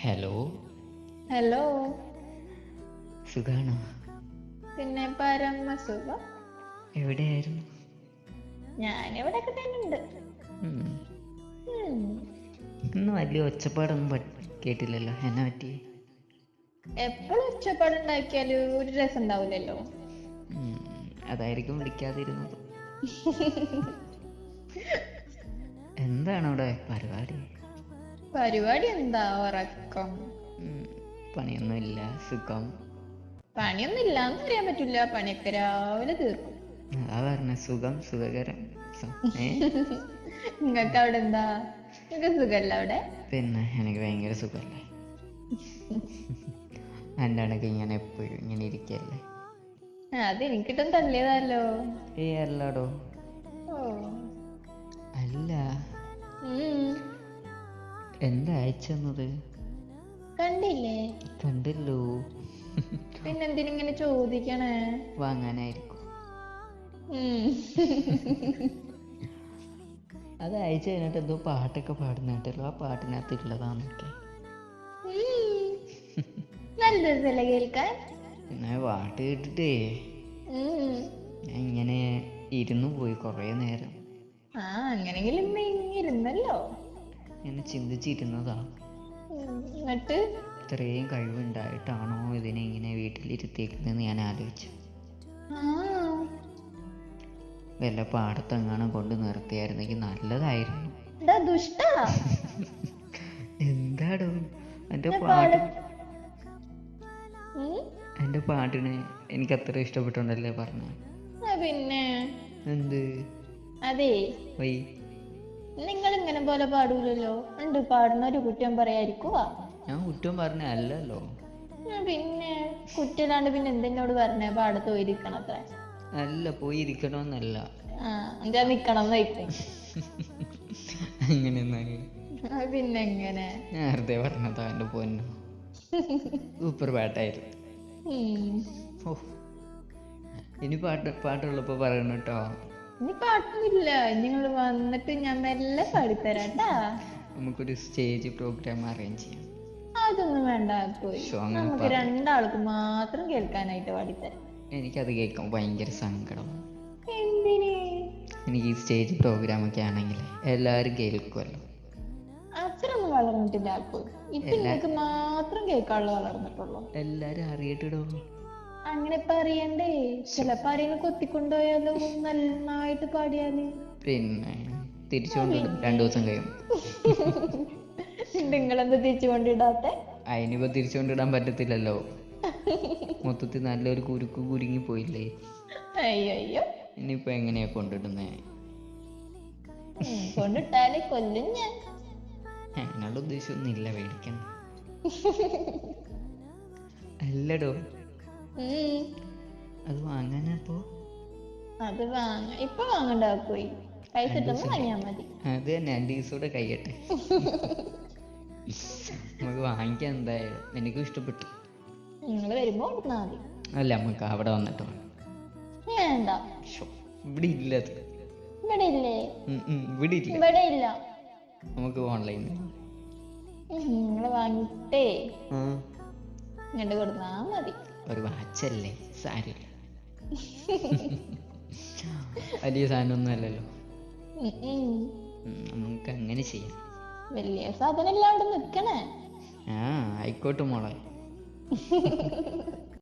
Hello, hello. സുഖാണോ? പിന്നെ പരമസുഖം. എവിടെയായിരുന്നു? ഞാനിവിടെയൊക്കെ തന്നെ ഉണ്ട്. ഉം. ഉം. ഇന്ന് വലിയ ഒച്ചപ്പാടൊന്നും കേട്ടില്ലല്ലോ, എന്നാ പറ്റി? എപ്പോഴും ഒച്ചപ്പാടുണ്ടാക്കിയാല് ഒരു രസം ഉണ്ടാവില്ലല്ലോ. അതായിരിക്കും വിളിക്കാതിരുന്നത്. എന്താണ് അവിടെ പരിപാടി? പരിപാടി എന്താ, ഉറക്കം. പണിയൊന്നുമില്ല, സുഖം. പണിയൊന്നും ഇല്ലാന്ന് പറയാൻ പറ്റില്ല, പണിയൊക്കെ രാവിലെ തീർക്കും. അതാ പറഞ്ഞ സുഖം, സുഖകരം. നിങ്ങക്ക് അവിടെ എന്താ? നിങ്ങക്ക് സുഖല്ല അവിടെ? പിന്നെ എനിക്ക് ഭയങ്കര സുഖല്ലേ. എൻ്റെ അണക്ക് ഇങ്ങനെ എപ്പോഴും ഇങ്ങനെ ഇരിക്കല്ലേ. അത് എനിക്കിട്ടും തള്ളിയതല്ലോ. അല്ലാടോ. ഓ അല്ല, എന്താ അയച്ചെന്നത്? കണ്ടില്ലേ? കണ്ടല്ലോ. പിന്നെന്തിനിങ്ങനെ ചോദിക്കണേ? വാങ്ങാനായിരിക്കും. അത് അയച്ചു കഴിഞ്ഞിട്ട് എന്തോ പാട്ടൊക്കെ പാടുന്നിട്ടല്ലോ, ആ പാട്ടിനകത്തുള്ളതാന്നൊക്കെ. നല്ല രസല്ലേ കേൾക്കാൻ? പിന്നെ പാട്ട് കേട്ടിട്ടേ ഞാൻ ഇങ്ങനെ ഇരുന്നു പോയി കുറേ നേരം. അങ്ങനെങ്കിലും ഇരുന്നല്ലോ. ഇങ്ങനെ ചിന്തിച്ചിരുന്നതാ. എന്നിട്ട് ഇത്രയും കഴിവുണ്ടായിട്ടാണോ ഇതിനെ ഇങ്ങനെ വീട്ടിലിരുത്തിയേക്കുന്നതെന്ന് ഞാൻ ആലോചിച്ചു. വല്ല പാടത്തെങ്ങാനും കൊണ്ട് നിർത്തിയായിരുന്നെങ്കിൽ നല്ലതായിരുന്നു. എന്താടോ എന്റെ പാട്ടിന് എനിക്ക് അത്ര ഇഷ്ടപ്പെട്ടുണ്ടല്ലേ പറഞ്ഞ. പിന്നെ എന്ത്? അതെ, നിങ്ങൾ ഇങ്ങനെ പോലെ പാടൂലല്ലോ. ഉണ്ട് പാടുന്ന ഒരു കുറ്റം പറയാതിരിക്കുവാ. ഞാൻ കുറ്റം പറഞ്ഞ അല്ലല്ലോ. പിന്നെ കുറ്റമില്ലാണ്ട് പിന്നെ എന്തെന്നോട് പറഞ്ഞ പാടത്ത് പോയിരിക്കണത്ര? അല്ല, പോയിരിക്കണമെന്നല്ല, എന്താ നിക്കണം വയ്ക്കും. പിന്നെ എങ്ങനെ? നേരത്തെ പറഞ്ഞതാ എന്റെ പൊന്നു. സൂപ്പർ പാട്ടായിരുന്നു. ഇനി പാട്ടുള്ളപ്പോ പറയണം കേട്ടോ. ഇനി പാട്ടൊന്നുമില്ല, നിങ്ങൾ വന്നിട്ട് ഞാൻ മെല്ലെ പാടിത്തരാട്ടാ. നമുക്കൊരു സ്റ്റേജ് പ്രോഗ്രാം അറേഞ്ച് ചെയ്യാം. അതൊന്നും വേണ്ട, പോയി നമുക്ക് രണ്ടാൾക്ക് മാത്രം കേൾക്കാനായിട്ട് പാടിത്തരാം. എനിക്കത് കേൾക്കാൻ ഭയങ്കര സങ്കടം. എന്തിന്? എനിക്ക് ഈ സ്റ്റേജ് പ്രോഗ്രാം ഒക്കെ ആണെങ്കിൽ എല്ലാരും കേൾക്കുമല്ലോ. അത്രയൊന്നും വളർന്നിട്ടില്ല. ഇപ്പൊ നിങ്ങൾക്ക് മാത്രം കേൾക്കാനുള്ള വളർന്നിട്ടുള്ളൂ. എല്ലാരും അറിയട്ടിടോ. അങ്ങനെ പറയണ്ടേ, ചിലപ്പോ ആരെങ്കിലും കൊത്തിക്കൊണ്ടുപോയാലോ നന്നായിട്ട് പാടിയാല്. പിന്നെ തിരിച്ചുകൊണ്ടിടും 2 ദിവസം കഴിയും. നിങ്ങളെന്താ തിരിച്ചുകൊണ്ടിടാത്ത? അതിനിപ്പോ തിരിച്ചുകൊണ്ടിടാൻ പറ്റത്തില്ലല്ലോ. മൊത്തത്തിൽ നല്ലൊരു കുരുങ്ങി പോയില്ലേ. അയ്യോ, ഇനിയിപ്പോ എങ്ങനെയാ കൊണ്ടിടുന്നേ? കൊണ്ടിട്ടാലേ കൊല്ലും ഞാൻ. എന്നോട് ഉദ്ദേശമൊന്നുമില്ല, പേടിക്കണം. അല്ലടോ, അത് വാങ്ങാനപ്പോ? അത് ഇപ്പൊ വാങ്ങണ്ട, പോയി പൈസ വാങ്ങിയാ മതി. അത് തന്നെ, 2 ദിവസം കൂടെ കഴിയട്ടെ. നമുക്ക് വാങ്ങിക്കാൻ. എന്തായാലും എനിക്കും ഇഷ്ടപ്പെട്ടു. നിങ്ങൾ വരുമ്പോ കൊടുത്താ മതി. അല്ല, നമുക്ക് അവിടെ വന്നിട്ട് വേണ്ട. ഇവിടെ ഇല്ല. ഇവിടെ ഇല്ലേ? ഇവിടെ ഇല്ല. നമുക്ക് ഓൺലൈനിൽ നിങ്ങള് വാങ്ങിട്ടേ ഇങ്ങോട്ട് കൊടുത്താ മതി. ഒരു വാച്ചല്ലേ, സാരില്ല. വലിയ സാധനമൊന്നും അല്ലല്ലോ. നമുക്ക് അങ്ങനെ ചെയ്യാം. വലിയ സാധനം ഇല്ലാണ്ട് നിക്കണേ. ആയിക്കോട്ടെ മോളെ.